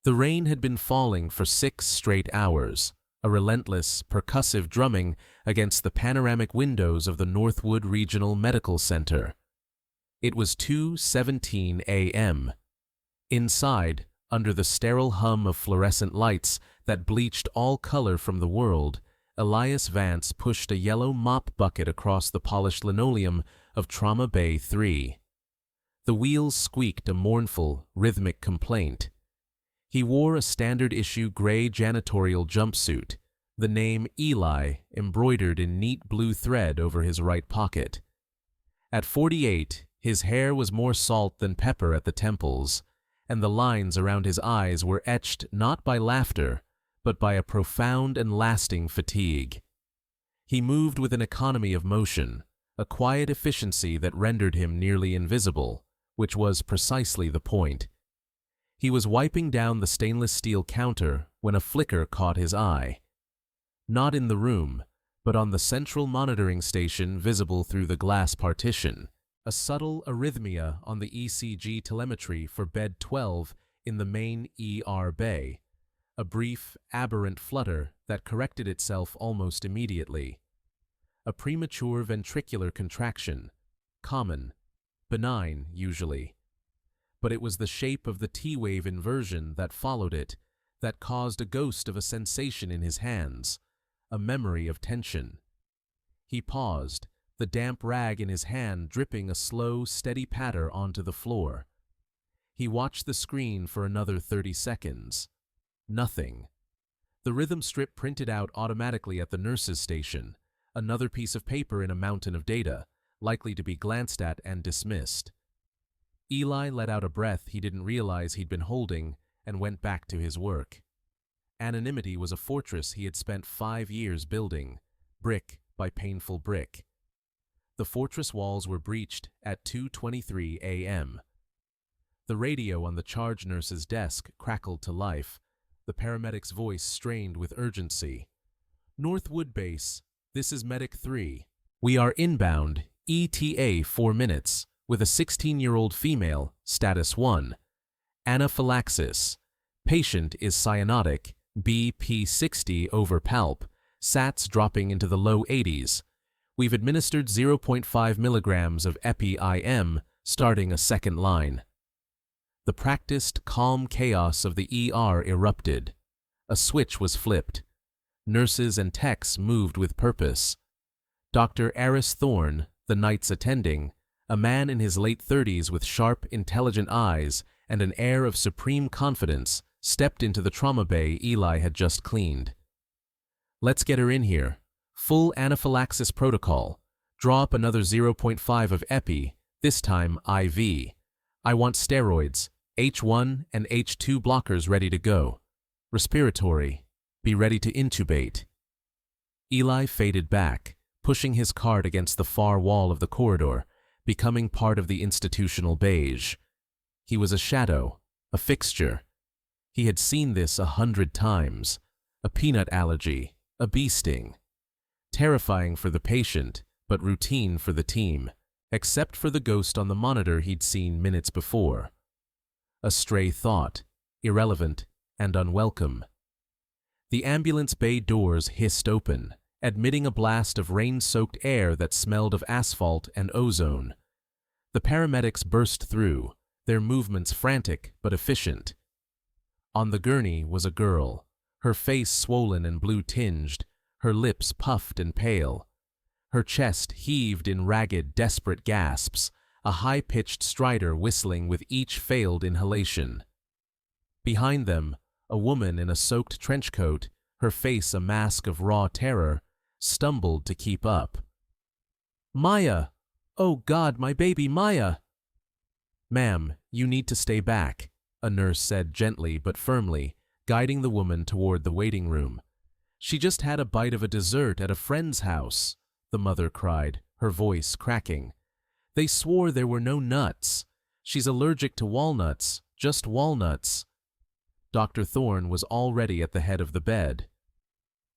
The rain had been falling for 6 straight hours, a relentless, percussive drumming against the panoramic windows of the Northwood Regional Medical Center. It was 2:17 a.m. Inside, under the sterile hum of fluorescent lights that bleached all color from the world, Elias Vance pushed a yellow mop bucket across the polished linoleum of Trauma Bay 3. The wheels squeaked a mournful, rhythmic complaint. He wore a standard-issue gray janitorial jumpsuit, the name Eli embroidered in neat blue thread over his right pocket. At 48, his hair was more salt than pepper at the temples, and the lines around his eyes were etched not by laughter, but by a profound and lasting fatigue. He moved with an economy of motion, a quiet efficiency that rendered him nearly invisible, which was precisely the point. He was wiping down the stainless steel counter when a flicker caught his eye. Not in the room, but on the central monitoring station visible through the glass partition, a subtle arrhythmia on the ECG telemetry for bed 12 in the main ER bay, a brief, aberrant flutter that corrected itself almost immediately. A premature ventricular contraction, common, benign usually. But it was the shape of the T-wave inversion that followed it that caused a ghost of a sensation in his hands, a memory of tension. He paused, the damp rag in his hand dripping a slow, steady patter onto the floor. He watched the screen for another 30 seconds. Nothing. The rhythm strip printed out automatically at the nurse's station, another piece of paper in a mountain of data, likely to be glanced at and dismissed. Eli let out a breath he didn't realize he'd been holding and went back to his work. Anonymity was a fortress he had spent 5 years building, brick by painful brick. The fortress walls were breached at 2:23 a.m. The radio on the charge nurse's desk crackled to life, the paramedic's voice strained with urgency. "Northwood Base, this is Medic 3. We are inbound, ETA 4 minutes, with a 16-year-old female, status 1. Anaphylaxis. Patient is cyanotic, BP 60 over palp, SATs dropping into the low 80s. We've administered 0.5 milligrams of epi-IM, starting a second line." The practiced, calm chaos of the ER erupted. A switch was flipped. Nurses and techs moved with purpose. Dr. Aris Thorne, the night's attending, a man in his late 30s with sharp, intelligent eyes and an air of supreme confidence, stepped into the trauma bay Eli had just cleaned. "Let's get her in here. Full anaphylaxis protocol. Draw up another 0.5 of epi, this time IV. I want steroids, H1 and H2 blockers ready to go. Respiratory. Be ready to intubate." Eli faded back, pushing his cart against the far wall of the corridor, becoming part of the institutional beige. He was a shadow, a fixture. He had seen this 100 times. A peanut allergy, a bee sting. Terrifying for the patient, but routine for the team, except for the ghost on the monitor he'd seen minutes before. A stray thought, irrelevant and unwelcome. The ambulance bay doors hissed open, admitting a blast of rain-soaked air that smelled of asphalt and ozone. The paramedics burst through, their movements frantic but efficient. On the gurney was a girl, her face swollen and blue-tinged, her lips puffed and pale. Her chest heaved in ragged, desperate gasps, a high-pitched stridor whistling with each failed inhalation. Behind them, a woman in a soaked trench coat, her face a mask of raw terror, stumbled to keep up. "Maya! Oh God, my baby Maya!" "Ma'am, you need to stay back," a nurse said gently but firmly, guiding the woman toward the waiting room. "She just had a bite of a dessert at a friend's house," the mother cried, her voice cracking. "They swore there were no nuts. She's allergic to walnuts, just walnuts." Dr. Thorne was already at the head of the bed.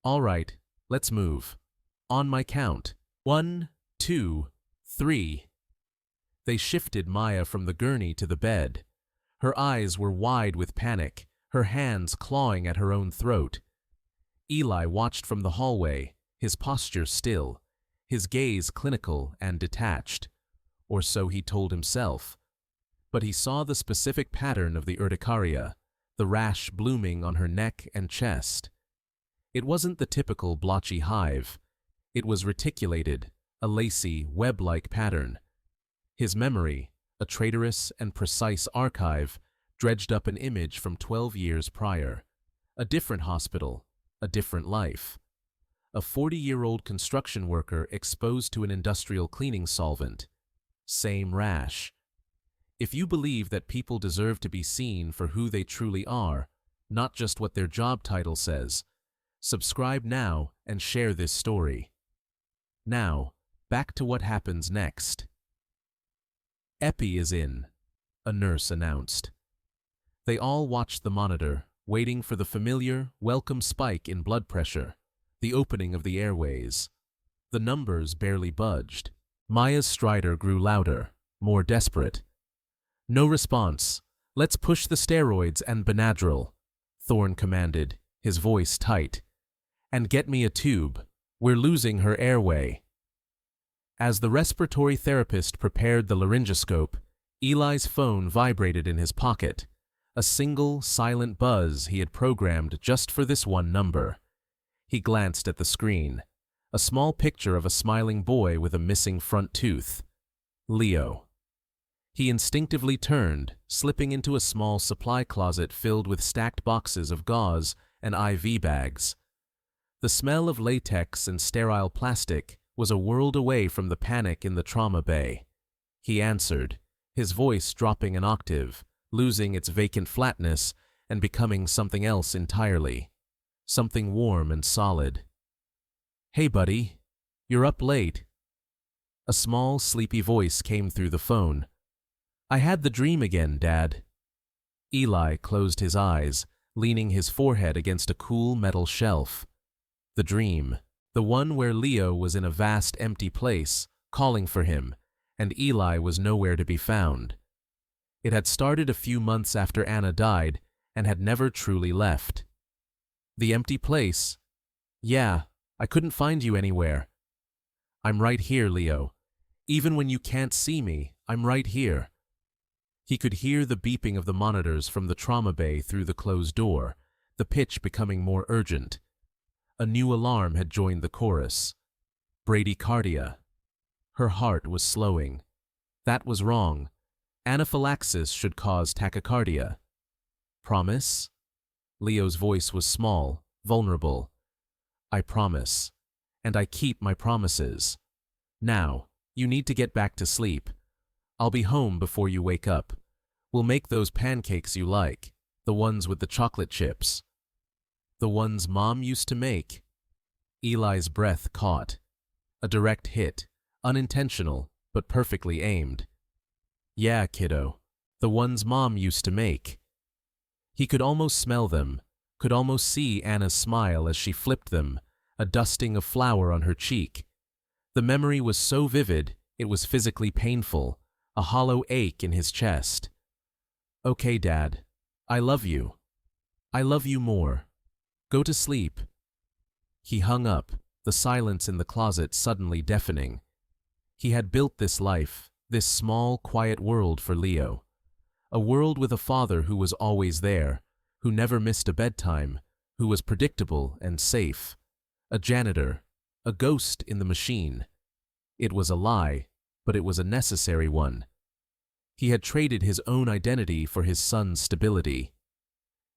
"All right, let's move. On my count. 1, 2, 3. They shifted Maya from the gurney to the bed. Her eyes were wide with panic, her hands clawing at her own throat. Eli watched from the hallway, his posture still, his gaze clinical and detached, or so he told himself. But he saw the specific pattern of the urticaria, the rash blooming on her neck and chest. It wasn't the typical blotchy hive. It was reticulated, a lacy, web-like pattern. His memory, a traitorous and precise archive, dredged up an image from 12 years prior. A different hospital, a different life. A 40-year-old construction worker exposed to an industrial cleaning solvent. Same rash. If you believe that people deserve to be seen for who they truly are, not just what their job title says, subscribe now and share this story. Now, back to what happens next. "Epi is in," a nurse announced. They all watched the monitor, waiting for the familiar, welcome spike in blood pressure, the opening of the airways. The numbers barely budged. Maya's stridor grew louder, more desperate. "No response. Let's push the steroids and Benadryl," Thorne commanded, his voice tight. "And get me a tube. We're losing her airway." As the respiratory therapist prepared the laryngoscope, Eli's phone vibrated in his pocket, a single, silent buzz he had programmed just for this one number. He glanced at the screen, a small picture of a smiling boy with a missing front tooth. Leo. He instinctively turned, slipping into a small supply closet filled with stacked boxes of gauze and IV bags. The smell of latex and sterile plastic was a world away from the panic in the trauma bay. He answered, his voice dropping an octave, losing its vacant flatness and becoming something else entirely. Something warm and solid. "Hey, buddy. You're up late." A small, sleepy voice came through the phone. "I had the dream again, Dad." Eli closed his eyes, leaning his forehead against a cool metal shelf. The dream, the one where Leo was in a vast empty place, calling for him, and Eli was nowhere to be found. It had started a few months after Anna died and had never truly left. "The empty place? Yeah, I couldn't find you anywhere." "I'm right here, Leo. Even when you can't see me, I'm right here." He could hear the beeping of the monitors from the trauma bay through the closed door, the pitch becoming more urgent. A new alarm had joined the chorus. Bradycardia. Her heart was slowing. That was wrong. Anaphylaxis should cause tachycardia. "Promise?" Leo's voice was small, vulnerable. "I promise. And I keep my promises. Now, you need to get back to sleep. I'll be home before you wake up. We'll make those pancakes you like, the ones with the chocolate chips." "The ones Mom used to make?" Eli's breath caught. A direct hit, unintentional, but perfectly aimed. "Yeah, kiddo, the ones Mom used to make." He could almost smell them, could almost see Anna's smile as she flipped them, a dusting of flour on her cheek. The memory was so vivid, it was physically painful, a hollow ache in his chest. "Okay, Dad. I love you. I love you more. Go to sleep." He hung up, the silence in the closet suddenly deafening. He had built this life, this small, quiet world for Leo. A world with a father who was always there, who never missed a bedtime, who was predictable and safe. A janitor, a ghost in the machine. It was a lie, but it was a necessary one. He had traded his own identity for his son's stability.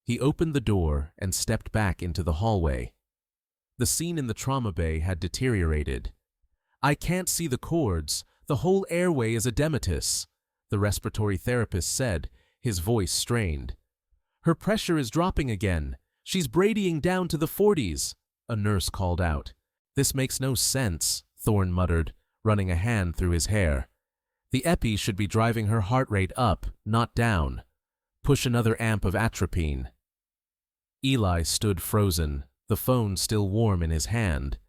He opened the door and stepped back into the hallway. The scene in the trauma bay had deteriorated. "I can't see the cords. The whole airway is edematous," the respiratory therapist said, his voice strained. "Her pressure is dropping again. She's bradying down to the 40s, a nurse called out. "This makes no sense," Thorne muttered, running a hand through his hair. "The epi should be driving her heart rate up, not down. Push another amp of atropine." Eli stood frozen, the phone still warm in his hand.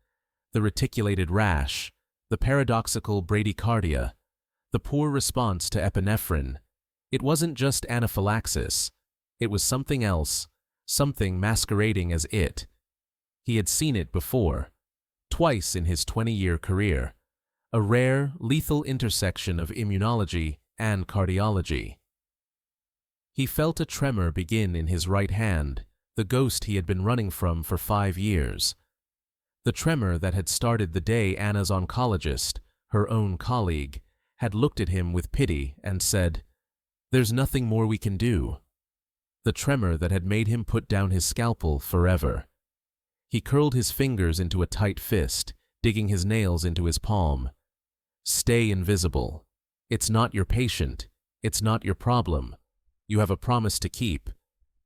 The reticulated rash, the paradoxical bradycardia, the poor response to epinephrine. It wasn't just anaphylaxis. It was something else, something masquerading as it. He had seen it before, twice in his 20-year career, a rare, lethal intersection of immunology and cardiology. He felt a tremor begin in his right hand, the ghost he had been running from for 5 years. The tremor that had started the day Anna's oncologist, her own colleague, had looked at him with pity and said, "There's nothing more we can do." The tremor that had made him put down his scalpel forever. He curled his fingers into a tight fist, digging his nails into his palm. Stay invisible. It's not your patient. It's not your problem. You have a promise to keep.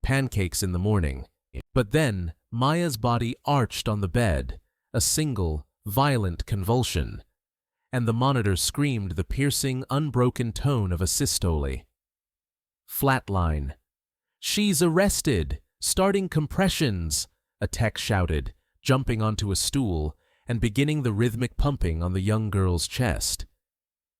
Pancakes in the morning. But then, Maya's body arched on the bed, a single, violent convulsion, and the monitor screamed the piercing, unbroken tone of a systole. Flatline. "She's arrested! Starting compressions!" a tech shouted, jumping onto a stool and beginning the rhythmic pumping on the young girl's chest.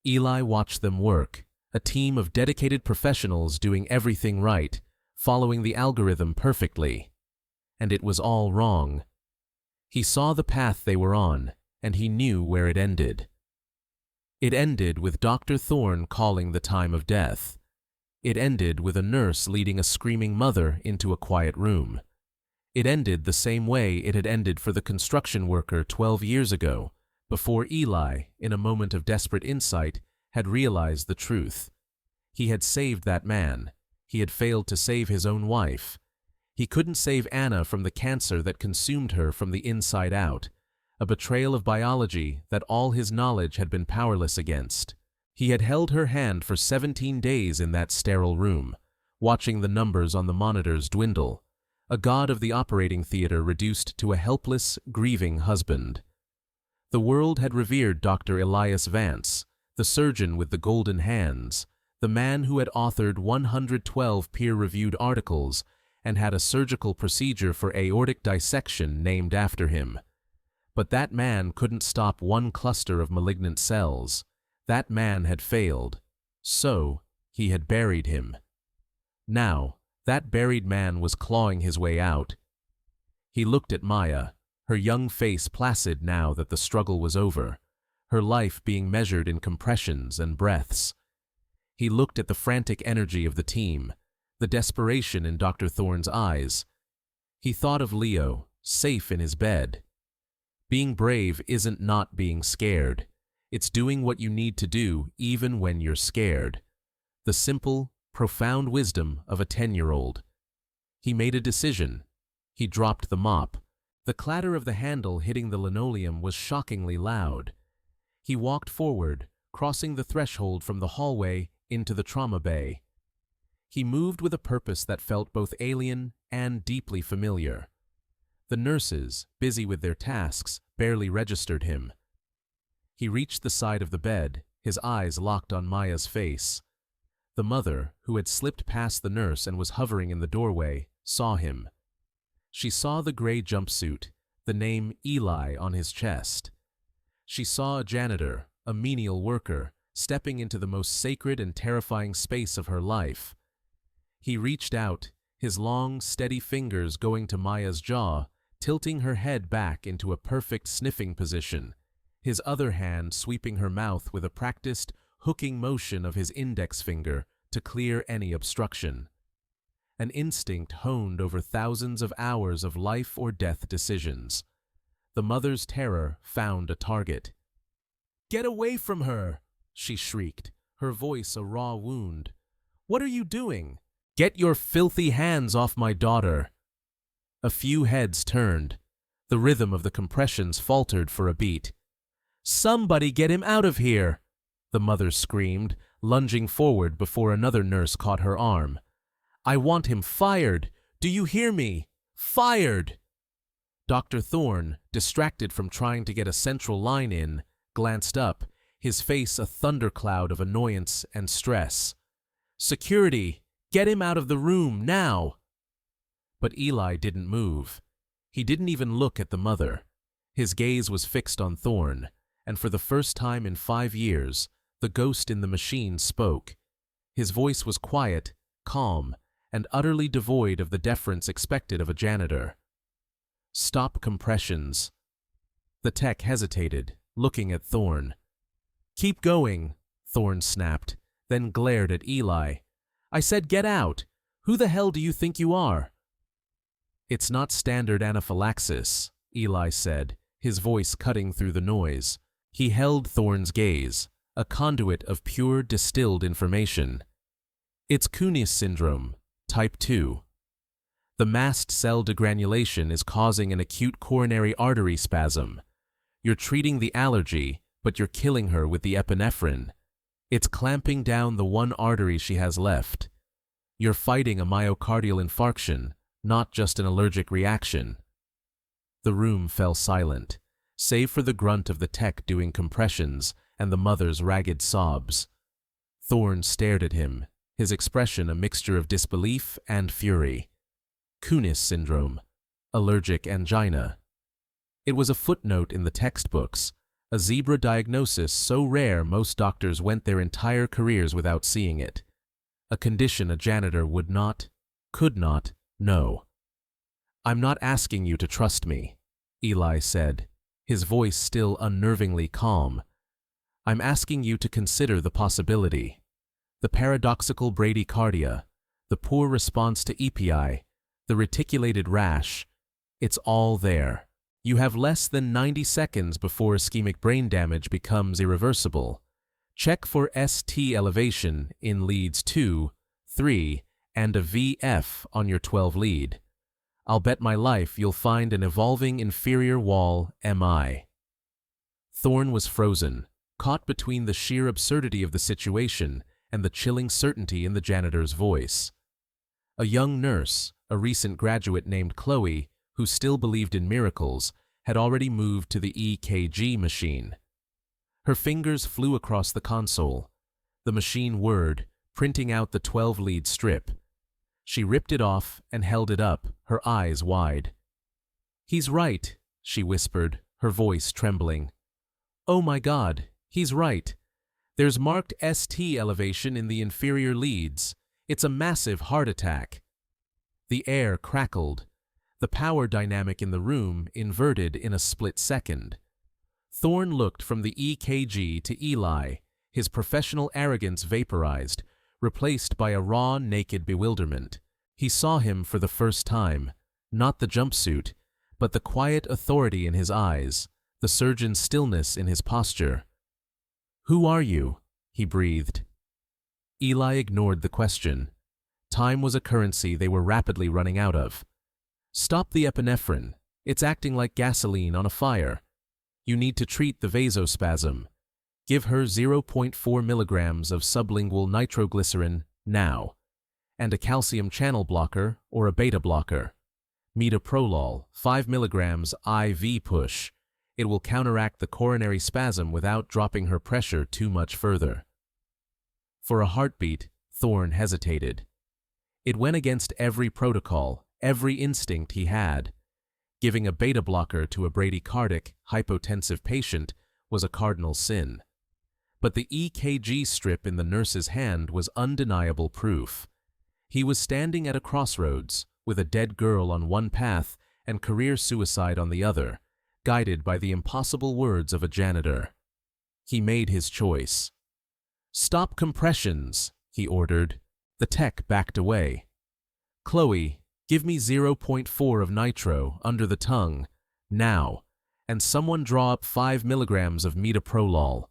Eli watched them work, a team of dedicated professionals doing everything right, following the algorithm perfectly. And it was all wrong. He saw the path they were on, and he knew where it ended. It ended with Dr. Thorne calling the time of death. It ended with a nurse leading a screaming mother into a quiet room. It ended the same way it had ended for the construction worker 12 years ago, before Eli, in a moment of desperate insight, had realized the truth. He had saved that man. He had failed to save his own wife. He couldn't save Anna from the cancer that consumed her from the inside out, a betrayal of biology that all his knowledge had been powerless against. He had held her hand for 17 days in that sterile room, watching the numbers on the monitors dwindle, a god of the operating theater reduced to a helpless, grieving husband. The world had revered Dr. Elias Vance, the surgeon with the golden hands, the man who had authored 112 peer-reviewed articles and had a surgical procedure for aortic dissection named after him. But that man couldn't stop one cluster of malignant cells. That man had failed. So, he had buried him. Now, that buried man was clawing his way out. He looked at Maya, her young face placid now that the struggle was over, her life being measured in compressions and breaths. He looked at the frantic energy of the team, the desperation in Dr. Thorne's eyes. He thought of Leo, safe in his bed. Being brave isn't not being scared. It's doing what you need to do even when you're scared. The simple, profound wisdom of a 10-year-old. He made a decision. He dropped the mop. The clatter of the handle hitting the linoleum was shockingly loud. He walked forward, crossing the threshold from the hallway into the trauma bay. He moved with a purpose that felt both alien and deeply familiar. The nurses, busy with their tasks, barely registered him. He reached the side of the bed, his eyes locked on Maya's face. The mother, who had slipped past the nurse and was hovering in the doorway, saw him. She saw the gray jumpsuit, the name Eli on his chest. She saw a janitor, a menial worker, stepping into the most sacred and terrifying space of her life. He reached out, his long, steady fingers going to Maya's jaw, tilting her head back into a perfect sniffing position, his other hand sweeping her mouth with a practiced, hooking motion of his index finger to clear any obstruction. An instinct honed over thousands of hours of life or death decisions. The mother's terror found a target. "Get away from her!" she shrieked, her voice a raw wound. "What are you doing? Get your filthy hands off my daughter!" A few heads turned. The rhythm of the compressions faltered for a beat. "Somebody get him out of here!" the mother screamed, lunging forward before another nurse caught her arm. "I want him fired! Do you hear me? Fired!" Dr. Thorne, distracted from trying to get a central line in, glanced up, his face a thundercloud of annoyance and stress. "Security! Get him out of the room, now!" But Eli didn't move. He didn't even look at the mother. His gaze was fixed on Thorne, and for the first time in 5 years, the ghost in the machine spoke. His voice was quiet, calm, and utterly devoid of the deference expected of a janitor. "Stop compressions." The tech hesitated, looking at Thorne. "Keep going," Thorne snapped, then glared at Eli. "I said get out! Who the hell do you think you are?" "It's not standard anaphylaxis," Eli said, his voice cutting through the noise. He held Thorne's gaze, a conduit of pure distilled information. "It's Kunis syndrome, type 2. The mast cell degranulation is causing an acute coronary artery spasm. You're treating the allergy, but you're killing her with the epinephrine. It's clamping down the one artery she has left. You're fighting a myocardial infarction, not just an allergic reaction." The room fell silent, save for the grunt of the tech doing compressions and the mother's ragged sobs. Thorne stared at him, his expression a mixture of disbelief and fury. Kunis syndrome, allergic angina. It was a footnote in the textbooks, a zebra diagnosis so rare most doctors went their entire careers without seeing it. A condition a janitor would not, could not, know. "I'm not asking you to trust me," Eli said, his voice still unnervingly calm. "I'm asking you to consider the possibility. The paradoxical bradycardia, the poor response to EPI, the reticulated rash. It's all there. You have less than 90 seconds before ischemic brain damage becomes irreversible. Check for ST elevation in leads 2, 3, and a VF on your 12 lead. I'll bet my life you'll find an evolving inferior wall MI." Thorne was frozen, caught between the sheer absurdity of the situation and the chilling certainty in the janitor's voice. A young nurse, a recent graduate named Chloe, who still believed in miracles, had already moved to the EKG machine. Her fingers flew across the console. The machine whirred, printing out the 12-lead strip. She ripped it off and held it up, her eyes wide. "He's right," she whispered, her voice trembling. "Oh my God, he's right. There's marked ST elevation in the inferior leads. It's a massive heart attack." The air crackled. The power dynamic in the room inverted in a split second. Thorne looked from the EKG to Eli, his professional arrogance vaporized, replaced by a raw, naked bewilderment. He saw him for the first time, not the jumpsuit, but the quiet authority in his eyes, the surgeon's stillness in his posture. "Who are you?" he breathed. Eli ignored the question. Time was a currency they were rapidly running out of. "Stop the epinephrine. It's acting like gasoline on a fire. You need to treat the vasospasm. Give her 0.4 milligrams of sublingual nitroglycerin now, and a calcium channel blocker or a beta blocker. Metoprolol, 5 milligrams IV push. It will counteract the coronary spasm without dropping her pressure too much further." For a heartbeat, Thorne hesitated. It went against every protocol, every instinct he had. Giving a beta blocker to a bradycardic, hypotensive patient was a cardinal sin. But the EKG strip in the nurse's hand was undeniable proof. He was standing at a crossroads, with a dead girl on one path and career suicide on the other, guided by the impossible words of a janitor. He made his choice. "Stop compressions," he ordered. The tech backed away. "Chloe, give me 0.4 of nitro under the tongue, now, and someone draw up 5 milligrams of metoprolol."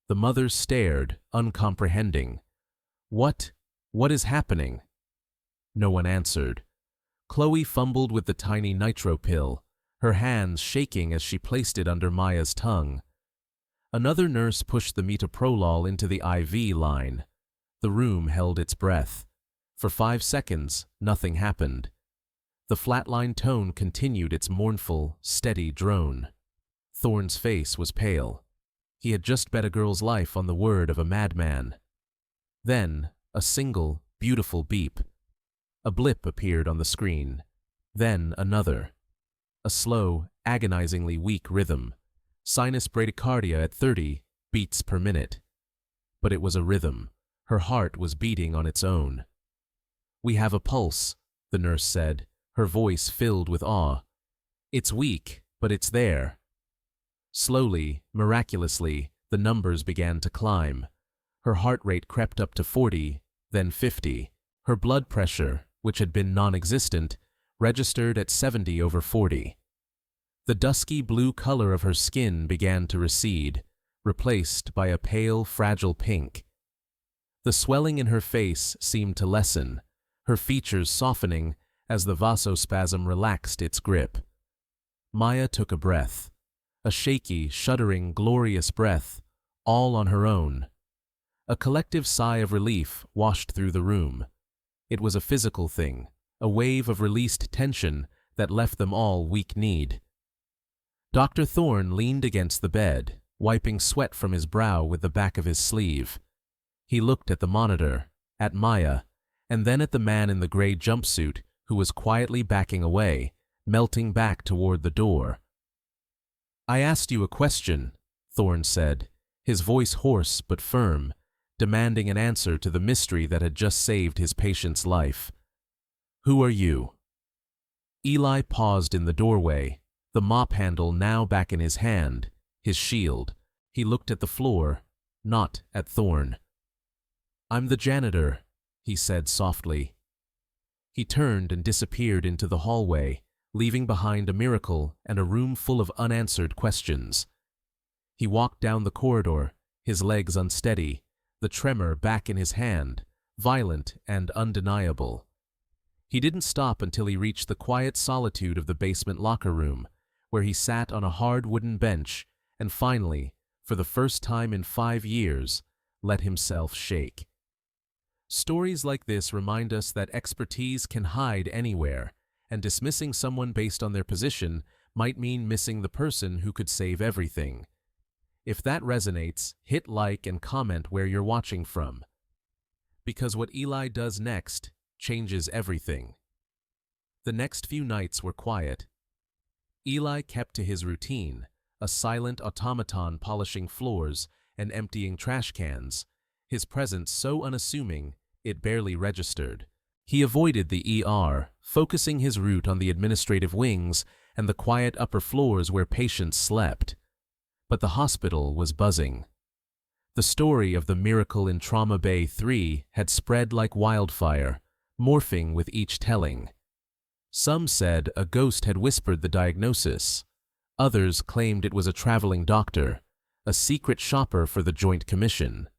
The mother stared, uncomprehending. What is happening?" No one answered. Chloe fumbled with the tiny nitro pill, her hands shaking as she placed it under Maya's tongue. Another nurse pushed the metoprolol into the IV line. The room held its breath. For 5 seconds, nothing happened. The flatline tone continued its mournful, steady drone. Thorne's face was pale. He had just bet a girl's life on the word of a madman. Then, a single, beautiful beep. A blip appeared on the screen. Then another. A slow, agonizingly weak rhythm. Sinus bradycardia at 30 beats per minute. But it was a rhythm. Her heart was beating on its own. "We have a pulse," the nurse said, her voice filled with awe. "It's weak, but it's there." Slowly, miraculously, the numbers began to climb. Her heart rate crept up to 40, then 50. Her blood pressure, which had been non-existent, registered at 70/40. The dusky blue color of her skin began to recede, replaced by a pale, fragile pink. The swelling in her face seemed to lessen, her features softening as the vasospasm relaxed its grip. Maya took a breath, a shaky, shuddering, glorious breath, all on her own. A collective sigh of relief washed through the room. It was a physical thing, a wave of released tension that left them all weak-kneed. Dr. Thorne leaned against the bed, wiping sweat from his brow with the back of his sleeve. He looked at the monitor, at Maya, and then at the man in the gray jumpsuit who was quietly backing away, melting back toward the door. "I asked you a question," Thorne said, his voice hoarse but firm, demanding an answer to the mystery that had just saved his patient's life. "Who are you?" Eli paused in the doorway, the mop handle now back in his hand, his shield. He looked at the floor, not at Thorne. "I'm the janitor," he said softly. He turned and disappeared into the hallway, leaving behind a miracle and a room full of unanswered questions. He walked down the corridor, his legs unsteady, the tremor back in his hand, violent and undeniable. He didn't stop until he reached the quiet solitude of the basement locker room, where he sat on a hard wooden bench and finally, for the first time in 5 years, let himself shake. Stories like this remind us that expertise can hide anywhere, and dismissing someone based on their position might mean missing the person who could save everything. If that resonates, hit like and comment where you're watching from. Because what Eli does next changes everything. The next few nights were quiet. Eli kept to his routine, a silent automaton polishing floors and emptying trash cans, his presence so unassuming it barely registered. He avoided the ER, focusing his route on the administrative wings and the quiet upper floors where patients slept. But the hospital was buzzing. The story of the miracle in Trauma Bay 3 had spread like wildfire, morphing with each telling. Some said a ghost had whispered the diagnosis. Others claimed it was a traveling doctor, a secret shopper for the Joint Commission.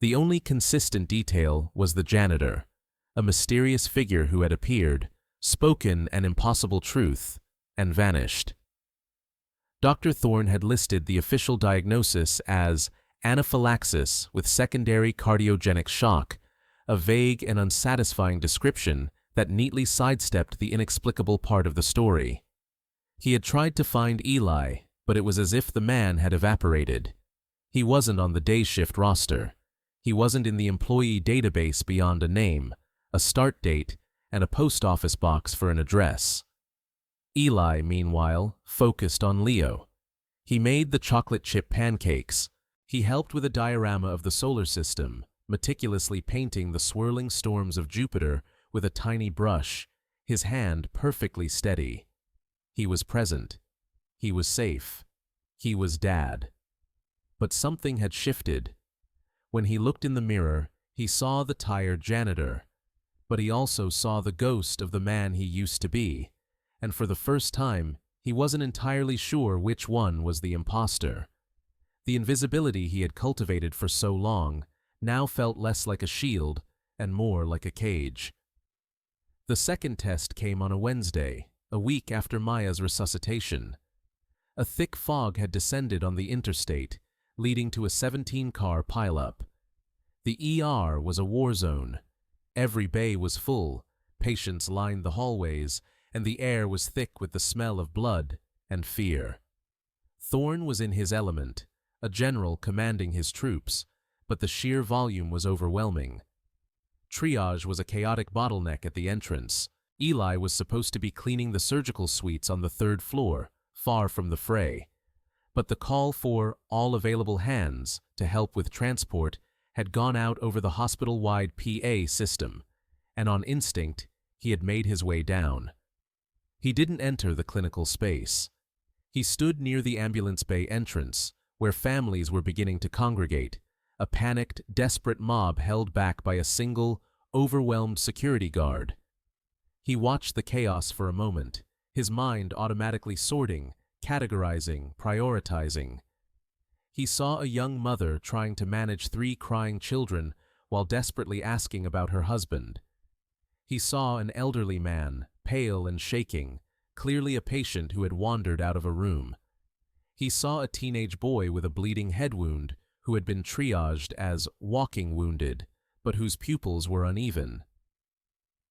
The only consistent detail was the janitor, a mysterious figure who had appeared, spoken an impossible truth, and vanished. Dr. Thorne had listed the official diagnosis as anaphylaxis with secondary cardiogenic shock, a vague and unsatisfying description that neatly sidestepped the inexplicable part of the story. He had tried to find Eli, but it was as if the man had evaporated. He wasn't on the day shift roster. He wasn't in the employee database beyond a name, a start date, and a post office box for an address. Eli, meanwhile, focused on Leo. He made the chocolate chip pancakes. He helped with a diorama of the solar system, meticulously painting the swirling storms of Jupiter with a tiny brush, his hand perfectly steady. He was present. He was safe. He was Dad. But something had shifted. When he looked in the mirror, he saw the tired janitor, but he also saw the ghost of the man he used to be, and for the first time, he wasn't entirely sure which one was the imposter. The invisibility he had cultivated for so long now felt less like a shield and more like a cage. The second test came on a Wednesday, a week after Maya's resuscitation. A thick fog had descended on the interstate, leading to a 17-car pileup. The ER was a war zone. Every bay was full, patients lined the hallways, and the air was thick with the smell of blood and fear. Thorne was in his element, a general commanding his troops, but the sheer volume was overwhelming. Triage was a chaotic bottleneck at the entrance. Eli was supposed to be cleaning the surgical suites on the 3rd floor, far from the fray. But the call for all available hands to help with transport had gone out over the hospital-wide PA system, and on instinct, he had made his way down. He didn't enter the clinical space. He stood near the ambulance bay entrance, where families were beginning to congregate, a panicked, desperate mob held back by a single, overwhelmed security guard. He watched the chaos for a moment, his mind automatically sorting, categorizing, prioritizing. He saw a young mother trying to manage 3 crying children while desperately asking about her husband. He saw an elderly man, pale and shaking, clearly a patient who had wandered out of a room. He saw a teenage boy with a bleeding head wound who had been triaged as walking wounded, but whose pupils were uneven.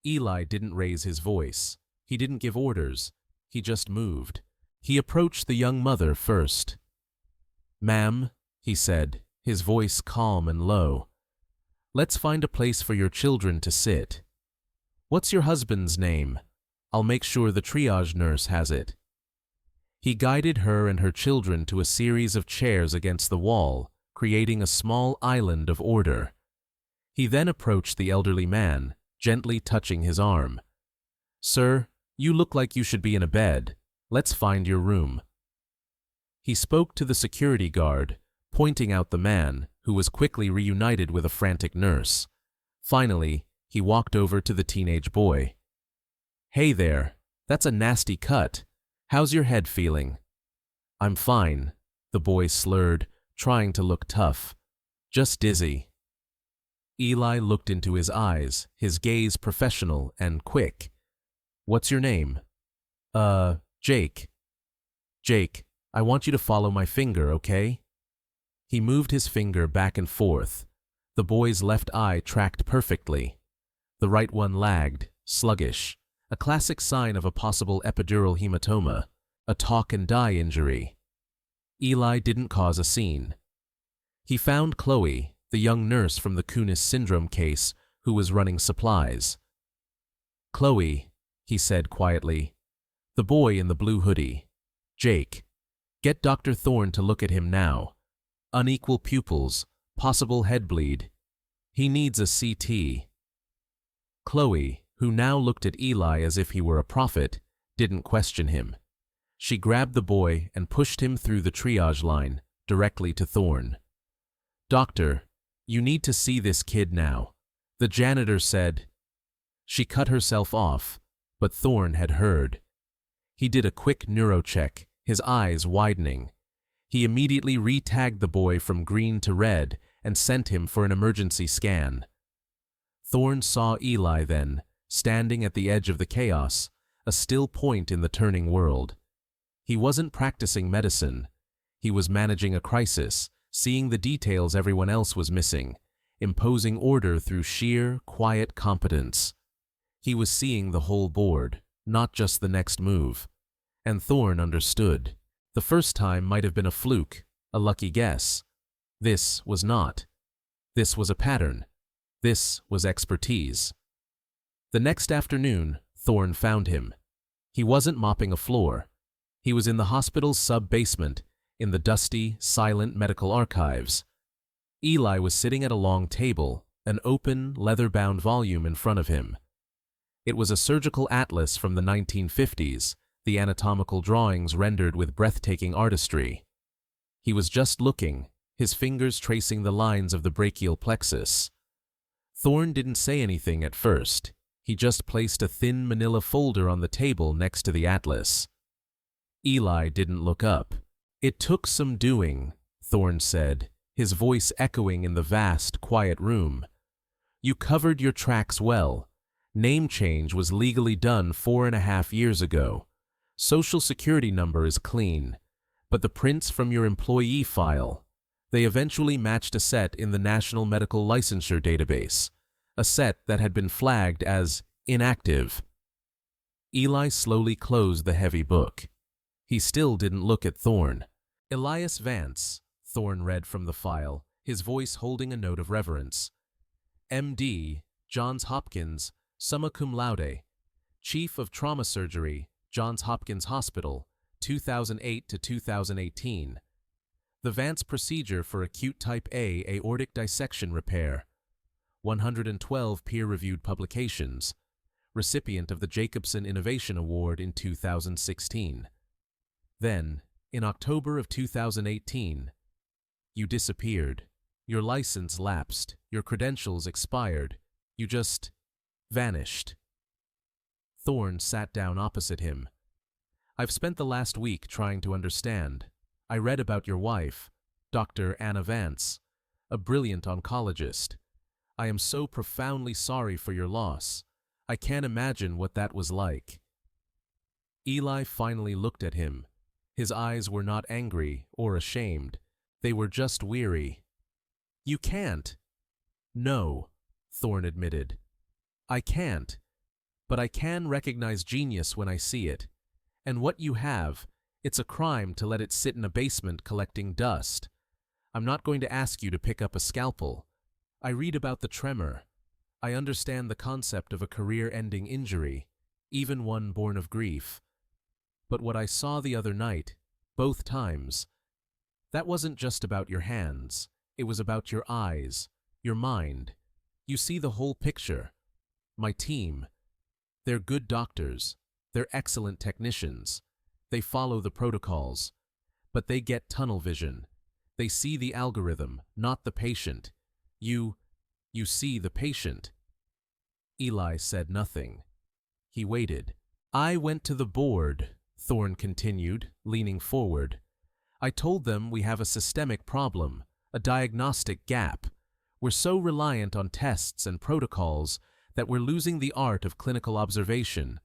Eli didn't raise his voice. He didn't give orders. He just moved. He approached the young mother first. "Ma'am," he said, his voice calm and low, "let's find a place for your children to sit. What's your husband's name? I'll make sure the triage nurse has it." He guided her and her children to a series of chairs against the wall, creating a small island of order. He then approached the elderly man, gently touching his arm. "Sir, you look like you should be in a bed. Let's find your room." He spoke to the security guard, pointing out the man, who was quickly reunited with a frantic nurse. Finally, he walked over to the teenage boy. "Hey there, that's a nasty cut. How's your head feeling?" "I'm fine," the boy slurred, trying to look tough. "Just dizzy." Eli looked into his eyes, his gaze professional and quick. "What's your name?" Jake." "Jake, I want you to follow my finger, okay?" He moved his finger back and forth. The boy's left eye tracked perfectly. The right one lagged, sluggish, a classic sign of a possible epidural hematoma, a talk-and-die injury. Eli didn't cause a scene. He found Chloe, the young nurse from the Kunis syndrome case, who was running supplies. "Chloe," he said quietly, "the boy in the blue hoodie. Jake. Get Dr. Thorne to look at him now. Unequal pupils, possible head bleed. He needs a CT." Chloe, who now looked at Eli as if he were a prophet, didn't question him. She grabbed the boy and pushed him through the triage line, directly to Thorne. "Doctor, you need to see this kid now. The janitor said—" She cut herself off, but Thorne had heard. He did a quick neurocheck, his eyes widening. He immediately re-tagged the boy from green to red and sent him for an emergency scan. Thorne saw Eli then, standing at the edge of the chaos, a still point in the turning world. He wasn't practicing medicine. He was managing a crisis, seeing the details everyone else was missing, imposing order through sheer, quiet competence. He was seeing the whole board, not just the next move. And Thorne understood. The first time might have been a fluke, a lucky guess. This was not. This was a pattern. This was expertise. The next afternoon, Thorne found him. He wasn't mopping a floor. He was in the hospital's sub-basement, in the dusty, silent medical archives. Eli was sitting at a long table, an open, leather-bound volume in front of him. It was a surgical atlas from the 1950s, the anatomical drawings rendered with breathtaking artistry. He was just looking, his fingers tracing the lines of the brachial plexus. Thorne didn't say anything at first. He just placed a thin manila folder on the table next to the atlas. Eli didn't look up. "It took some doing," Thorne said, his voice echoing in the vast, quiet room. "You covered your tracks well. Name change was legally done 4.5 years ago. Social Security number is clean. But the prints from your employee file, they eventually matched a set in the National Medical Licensure Database, a set that had been flagged as inactive." Eli slowly closed the heavy book. He still didn't look at Thorne. "Elias Vance," Thorne read from the file, his voice holding a note of reverence. "M.D., Johns Hopkins, summa cum laude, Chief of Trauma Surgery, Johns Hopkins Hospital, 2008 to 2018. The Vance procedure for acute type A aortic dissection repair. 112 peer-reviewed publications, recipient of the Jacobson Innovation Award in 2016. Then, in October of 2018, you disappeared. Your license lapsed, your credentials expired, you just vanished. Thorne sat down opposite him. I've spent the last week trying to understand. I read about your wife, Dr. Anna Vance, a brilliant oncologist. I am so profoundly sorry for your loss. I can't imagine what that was like. Eli finally looked at him. His eyes were not angry or ashamed. They were just weary. You can't. No, Thorne admitted. I can't. But I can recognize genius when I see it. And what you have, it's a crime to let it sit in a basement collecting dust. I'm not going to ask you to pick up a scalpel. I read about the tremor. I understand the concept of a career-ending injury, even one born of grief. But what I saw the other night, both times, that wasn't just about your hands. It was about your eyes, your mind. You see the whole picture. My team, they're good doctors. They're excellent technicians. They follow the protocols. But they get tunnel vision. They see the algorithm, not the patient. You see the patient. Eli said nothing. He waited. I went to the board, Thorne continued, leaning forward. I told them we have a systemic problem, a diagnostic gap. We're so reliant on tests and protocols that we're losing the art of clinical observation.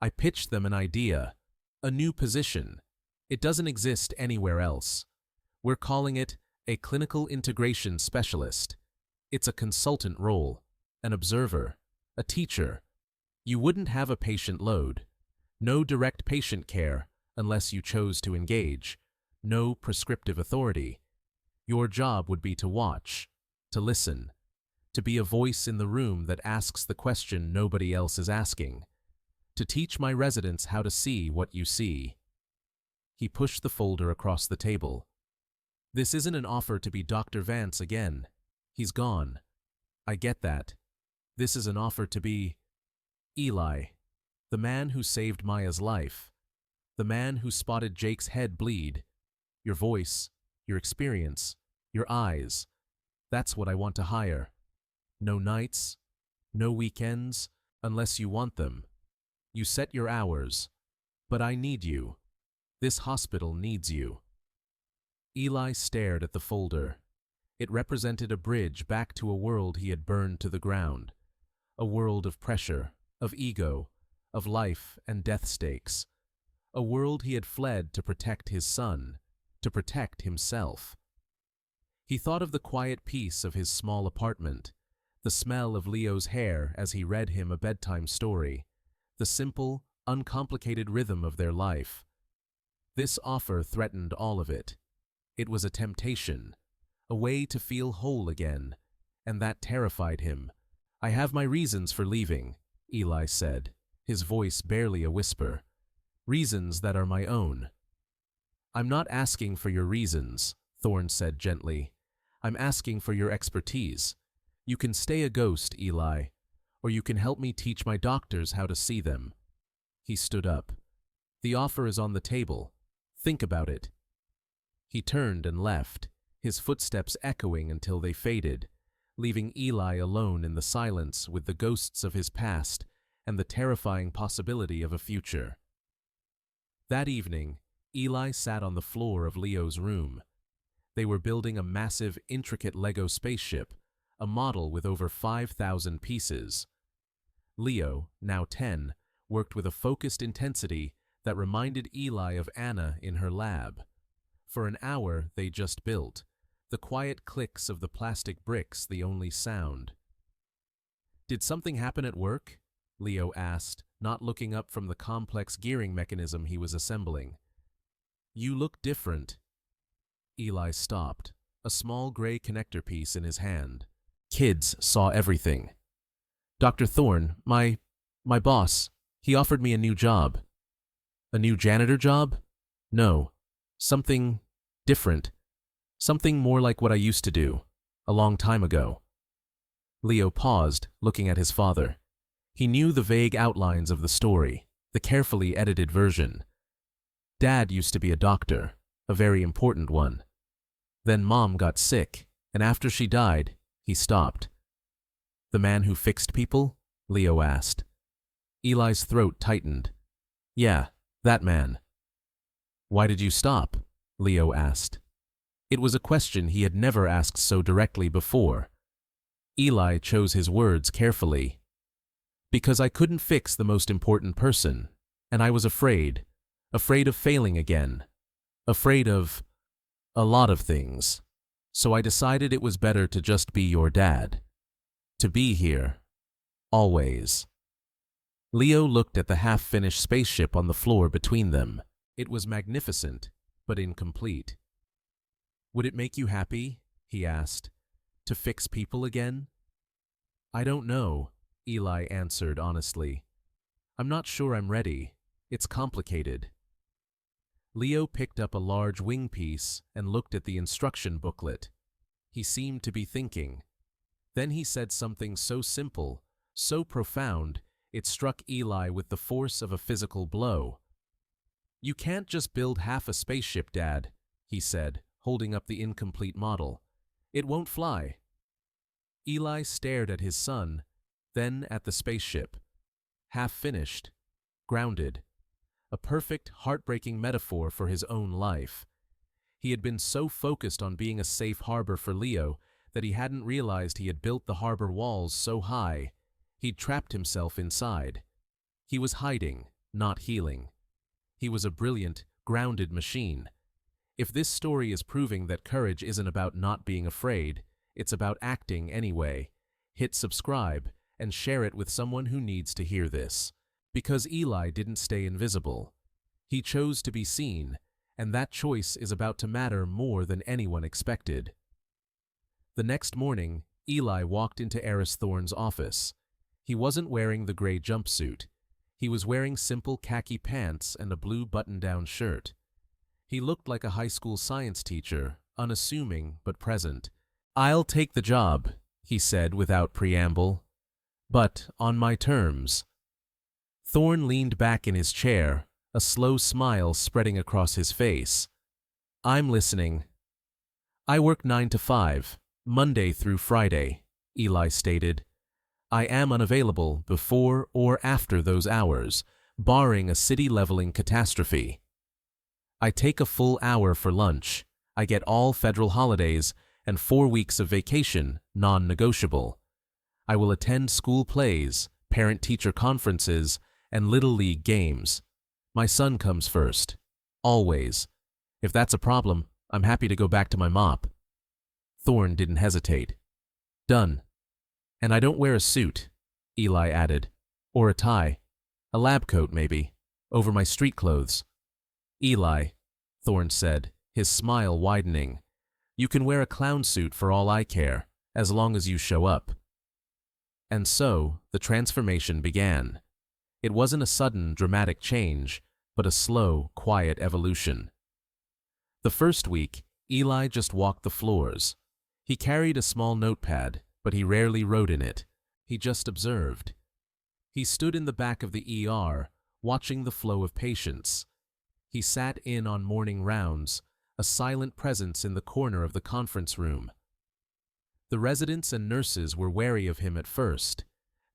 I pitched them an idea, a new position. It doesn't exist anywhere else. We're calling it a clinical integration specialist. It's a consultant role, an observer, a teacher. You wouldn't have a patient load. No direct patient care unless you chose to engage. No prescriptive authority. Your job would be to watch, to listen, to be a voice in the room that asks the question nobody else is asking, to teach my residents how to see what you see. He pushed the folder across the table. This isn't an offer to be Dr. Vance again. He's gone. I get that. This is an offer to be Eli, the man who saved Maya's life, the man who spotted Jake's head bleed. Your voice, your experience, your eyes. That's what I want to hire. No nights, no weekends, unless you want them. You set your hours. But I need you. This hospital needs you. Eli stared at the folder. It represented a bridge back to a world he had burned to the ground. A world of pressure, of ego, of life and death stakes. A world he had fled to protect his son, to protect himself. He thought of the quiet peace of his small apartment, the smell of Leo's hair as he read him a bedtime story, the simple, uncomplicated rhythm of their life. This offer threatened all of it. It was a temptation, a way to feel whole again, and that terrified him. I have my reasons for leaving, Eli said, his voice barely a whisper. Reasons that are my own. I'm not asking for your reasons, Thorne said gently. I'm asking for your expertise. You can stay a ghost, Eli, or you can help me teach my doctors how to see them. He stood up. The offer is on the table. Think about it. He turned and left, his footsteps echoing until they faded, leaving Eli alone in the silence with the ghosts of his past and the terrifying possibility of a future. That evening, Eli sat on the floor of Leo's room. They were building a massive, intricate Lego spaceship, a model with over 5,000 pieces. Leo, now 10, worked with a focused intensity that reminded Eli of Anna in her lab. For an hour, they just built, the quiet clicks of the plastic bricks the only sound. Did something happen at work? Leo asked, not looking up from the complex gearing mechanism he was assembling. You look different. Eli stopped, a small gray connector piece in his hand. Kids saw everything. Dr. Thorne, my boss, he offered me a new job. A new janitor job? No, something different. Something more like what I used to do, a long time ago. Leo paused, looking at his father. He knew the vague outlines of the story, the carefully edited version. Dad used to be a doctor, a very important one. Then Mom got sick, and after she died, he stopped. The man who fixed people? Leo asked. Eli's throat tightened. Yeah, that man. Why did you stop? Leo asked. It was a question he had never asked so directly before. Eli chose his words carefully. Because I couldn't fix the most important person, and I was afraid of failing again, afraid of a lot of things. So I decided it was better to just be your dad. To be here. Always. Leo looked at the half-finished spaceship on the floor between them. It was magnificent, but incomplete. Would it make you happy, he asked, to fix people again? I don't know, Eli answered honestly. I'm not sure I'm ready. It's complicated. Leo picked up a large wing piece and looked at the instruction booklet. He seemed to be thinking. Then he said something so simple, so profound, it struck Eli with the force of a physical blow. You can't just build half a spaceship, Dad, he said, holding up the incomplete model. It won't fly. Eli stared at his son, then at the spaceship. Half-finished, grounded. A perfect, heartbreaking metaphor for his own life. He had been so focused on being a safe harbor for Leo that he hadn't realized he had built the harbor walls so high, he'd trapped himself inside. He was hiding, not healing. He was a brilliant, grounded machine. If this story is proving that courage isn't about not being afraid, it's about acting anyway, hit subscribe and share it with someone who needs to hear this. Because Eli didn't stay invisible. He chose to be seen, and that choice is about to matter more than anyone expected. The next morning, Eli walked into Eris Thorne's office. He wasn't wearing the gray jumpsuit. He was wearing simple khaki pants and a blue button-down shirt. He looked like a high school science teacher, unassuming but present. I'll take the job, he said without preamble. But on my terms. Thorne leaned back in his chair, a slow smile spreading across his face. I'm listening. I work 9 to 5, Monday through Friday, Eli stated. I am unavailable before or after those hours, barring a city-leveling catastrophe. I take a full hour for lunch. I get all federal holidays and 4 weeks of vacation, non-negotiable. I will attend school plays, parent-teacher conferences, and Little League games. My son comes first. Always. If that's a problem, I'm happy to go back to my mop. Thorne didn't hesitate. Done. And I don't wear a suit, Eli added. Or a tie. A lab coat, maybe. Over my street clothes. Eli, Thorne said, his smile widening. You can wear a clown suit for all I care, as long as you show up. And so, the transformation began. It wasn't a sudden, dramatic change, but a slow, quiet evolution. The first week, Eli just walked the floors. He carried a small notepad, but he rarely wrote in it. He just observed. He stood in the back of the ER, watching the flow of patients. He sat in on morning rounds, a silent presence in the corner of the conference room. The residents and nurses were wary of him at first.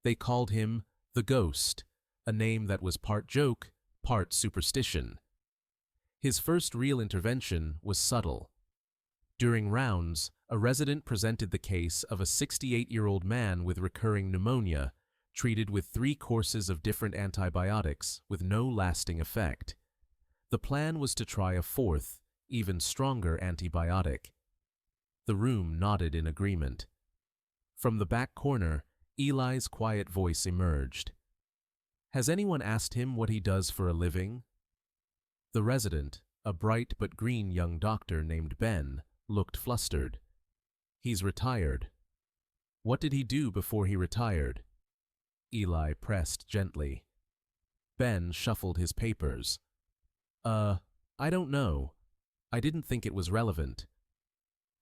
They called him the Ghost, a name that was part joke, part superstition. His first real intervention was subtle. During rounds, a resident presented the case of a 68-year-old man with recurring pneumonia, treated with 3 courses of different antibiotics with no lasting effect. The plan was to try a 4th, even stronger antibiotic. The room nodded in agreement. From the back corner, Eli's quiet voice emerged. Has anyone asked him what he does for a living? The resident, a bright but green young doctor named Ben, looked flustered. He's retired. What did he do before he retired? Eli pressed gently. Ben shuffled his papers. I don't know. I didn't think it was relevant.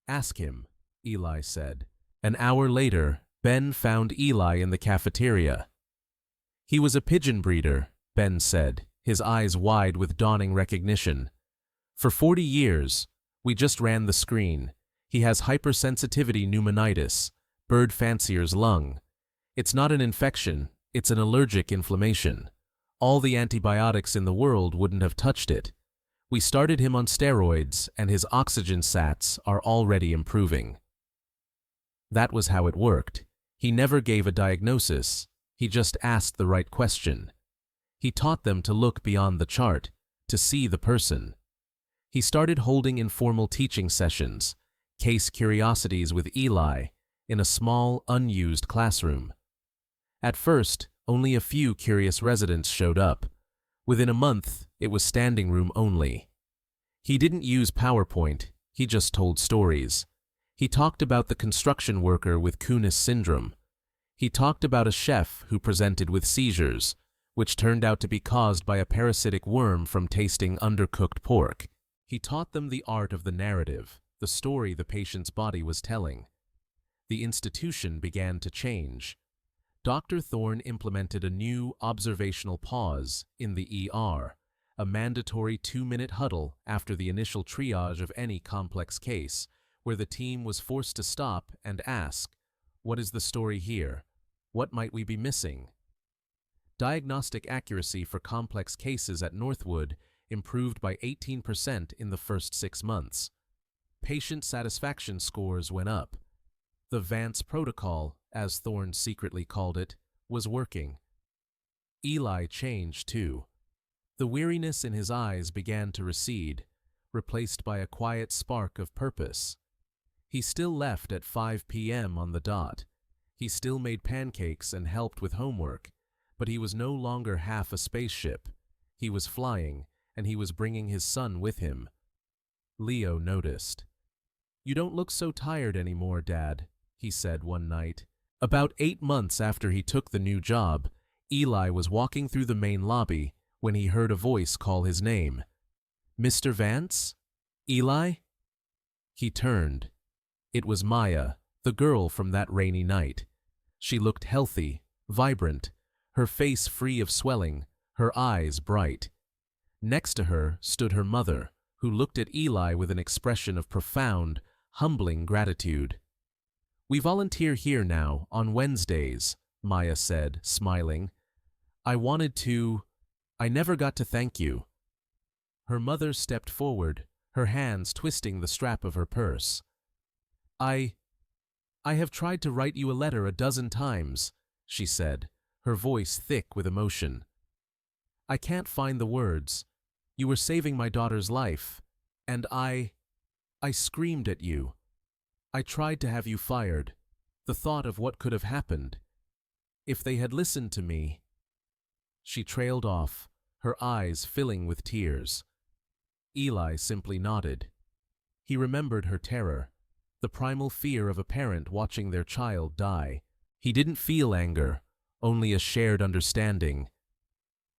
Ask him, Eli said. An hour later, Ben found Eli in the cafeteria. He was a pigeon breeder, Ben said, his eyes wide with dawning recognition. For 40 years, we just ran the screen. He has hypersensitivity pneumonitis, bird fancier's lung. It's not an infection, it's an allergic inflammation. All the antibiotics in the world wouldn't have touched it. We started him on steroids, and his oxygen sats are already improving. That was how it worked. He never gave a diagnosis, he just asked the right question. He taught them to look beyond the chart, to see the person. He started holding informal teaching sessions, case curiosities with Eli, in a small, unused classroom. At first, only a few curious residents showed up. Within a month, it was standing room only. He didn't use PowerPoint, he just told stories. He talked about the construction worker with Kunis syndrome. He talked about a chef who presented with seizures, which turned out to be caused by a parasitic worm from tasting undercooked pork. He taught them the art of the narrative, the story the patient's body was telling. The institution began to change. Dr. Thorne implemented a new observational pause in the ER, a mandatory 2-minute huddle after the initial triage of any complex case, where the team was forced to stop and ask, "What is the story here? What might we be missing?" Diagnostic accuracy for complex cases at Northwood improved by 18% in the first 6 months. Patient satisfaction scores went up. The Vance protocol, as Thorne secretly called it, was working. Eli changed too. The weariness in his eyes began to recede, replaced by a quiet spark of purpose. He still left at 5 p.m. on the dot. He still made pancakes and helped with homework, but he was no longer half a spaceship. He was flying, and he was bringing his son with him. Leo noticed. "You don't look so tired anymore, Dad," he said one night. About 8 months after he took the new job, Eli was walking through the main lobby when he heard a voice call his name. "Mr. Vance? Eli?" He turned. It was Maya, the girl from that rainy night. She looked healthy, vibrant, her face free of swelling, her eyes bright. Next to her stood her mother, who looked at Eli with an expression of profound, humbling gratitude. "We volunteer here now, on Wednesdays," Maya said, smiling. I never got to thank you." Her mother stepped forward, her hands twisting the strap of her purse. I have tried to write you a letter a dozen times," she said, her voice thick with emotion. "I can't find the words. You were saving my daughter's life, and I screamed at you. I tried to have you fired, the thought of what could have happened. If they had listened to me." She trailed off, her eyes filling with tears. Eli simply nodded. He remembered her terror, the primal fear of a parent watching their child die. He didn't feel anger, only a shared understanding.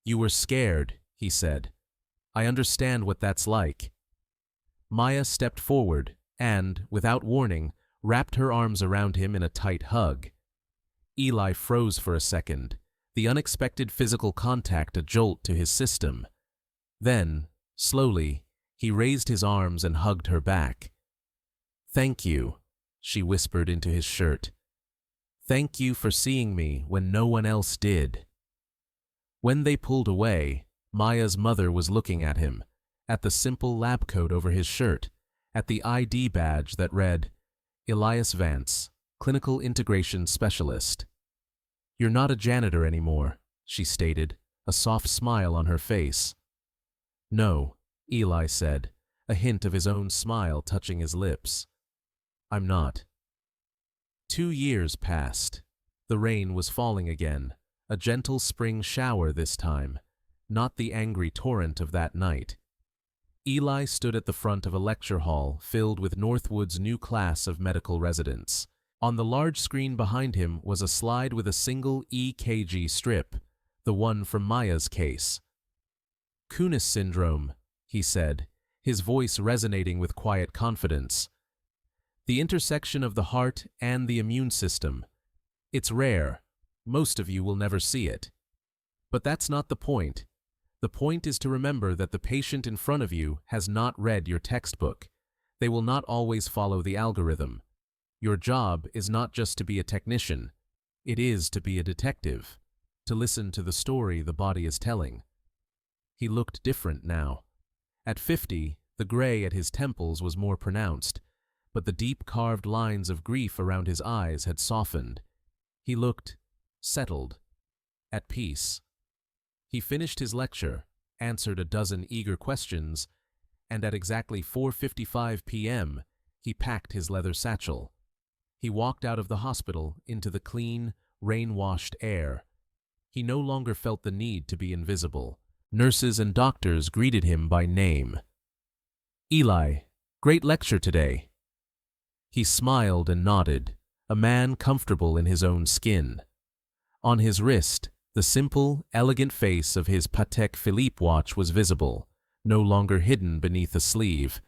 "You were scared," he said. "I understand what that's like." Maya stepped forward and, without warning, wrapped her arms around him in a tight hug. Eli froze for a second, the unexpected physical contact a jolt to his system. Then, slowly, he raised his arms and hugged her back. "Thank you," she whispered into his shirt. "Thank you for seeing me when no one else did." When they pulled away, Maya's mother was looking at him, at the simple lab coat over his shirt, at the ID badge that read, "Elias Vance, Clinical Integration Specialist." "You're not a janitor anymore," she stated, a soft smile on her face. "No," Eli said, a hint of his own smile touching his lips. "I'm not." 2 years passed. The rain was falling again, a gentle spring shower this time, not the angry torrent of that night. Eli stood at the front of a lecture hall filled with Northwood's new class of medical residents. On the large screen behind him was a slide with a single EKG strip, the one from Maya's case. "Kunis syndrome," he said, his voice resonating with quiet confidence. "The intersection of the heart and the immune system. It's rare. Most of you will never see it. But that's not the point. The point is to remember that the patient in front of you has not read your textbook. They will not always follow the algorithm. Your job is not just to be a technician. It is to be a detective, to listen to the story the body is telling. He looked different now. At 50, the gray at his temples was more pronounced, but the deep carved lines of grief around his eyes had softened. He looked settled, at peace. He finished his lecture, answered a dozen eager questions, and at exactly 4:55 p.m., he packed his leather satchel. He walked out of the hospital into the clean, rain-washed air. He no longer felt the need to be invisible. Nurses and doctors greeted him by name. "Eli, great lecture today." He smiled and nodded, a man comfortable in his own skin. On his wrist, the simple, elegant face of his Patek Philippe watch was visible, no longer hidden beneath a sleeve.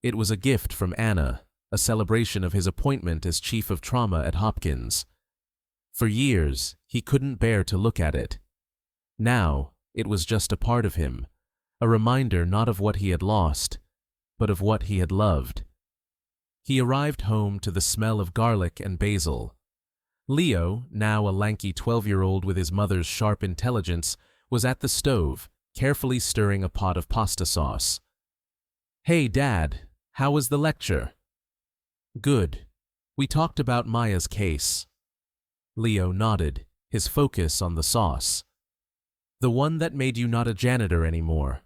It was a gift from Anna, a celebration of his appointment as chief of trauma at Hopkins. For years, he couldn't bear to look at it. Now, it was just a part of him, a reminder not of what he had lost, but of what he had loved. He arrived home to the smell of garlic and basil. Leo, now a lanky 12-year-old with his mother's sharp intelligence, was at the stove, carefully stirring a pot of pasta sauce. "Hey, Dad, how was the lecture?" "Good. We talked about Maya's case." Leo nodded, his focus on the sauce. "The one that made you not a janitor anymore."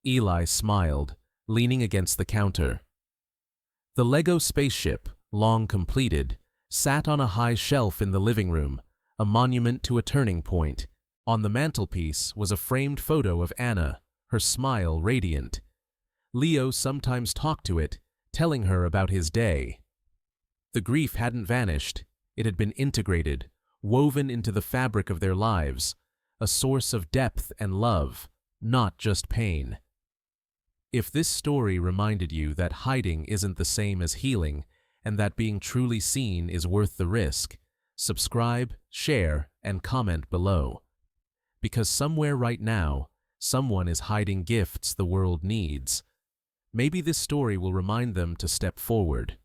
Eli smiled, leaning against the counter. The Lego spaceship, long completed, sat on a high shelf in the living room, a monument to a turning point. On the mantelpiece was a framed photo of Anna, her smile radiant. Leo sometimes talked to it, telling her about his day. The grief hadn't vanished. It had been integrated, woven into the fabric of their lives, a source of depth and love, not just pain. If this story reminded you that hiding isn't the same as healing, and that being truly seen is worth the risk, subscribe, share, and comment below. Because somewhere right now, someone is hiding gifts the world needs. Maybe this story will remind them to step forward.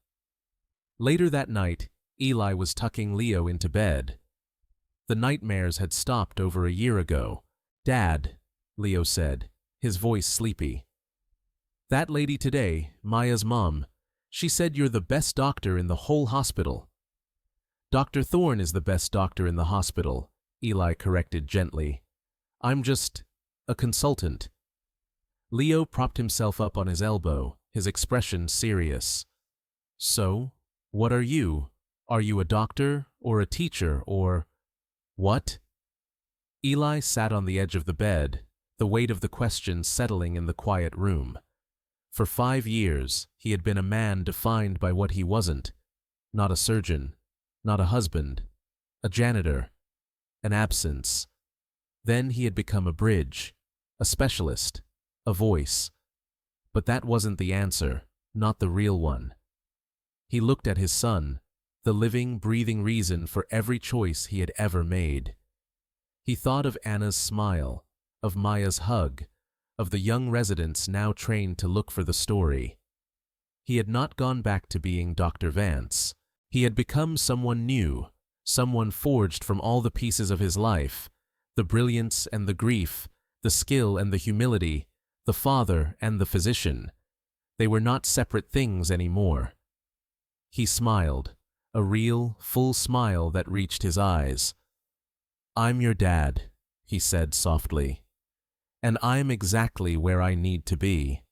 Later that night, Eli was tucking Leo into bed. The nightmares had stopped over a year ago. "Dad," Leo said, his voice sleepy. "That lady today, Maya's mom, she said you're the best doctor in the whole hospital." "Dr. Thorne is the best doctor in the hospital," Eli corrected gently. "I'm just a consultant." Leo propped himself up on his elbow, his expression serious. "So, what are you? Are you a doctor, or a teacher, or what?" Eli sat on the edge of the bed, the weight of the question settling in the quiet room. For 5 years, he had been a man defined by what he wasn't. Not a surgeon, not a husband, a janitor, an absence. Then he had become a bridge, a specialist, a voice. But that wasn't the answer, not the real one. He looked at his son, the living, breathing reason for every choice he had ever made. He thought of Anna's smile, of Maya's hug, of the young residents now trained to look for the story. He had not gone back to being Dr. Vance. He had become someone new, someone forged from all the pieces of his life, the brilliance and the grief, the skill and the humility, the father and the physician. They were not separate things anymore. He smiled, a real, full smile that reached his eyes. "I'm your dad," he said softly, "and I'm exactly where I need to be."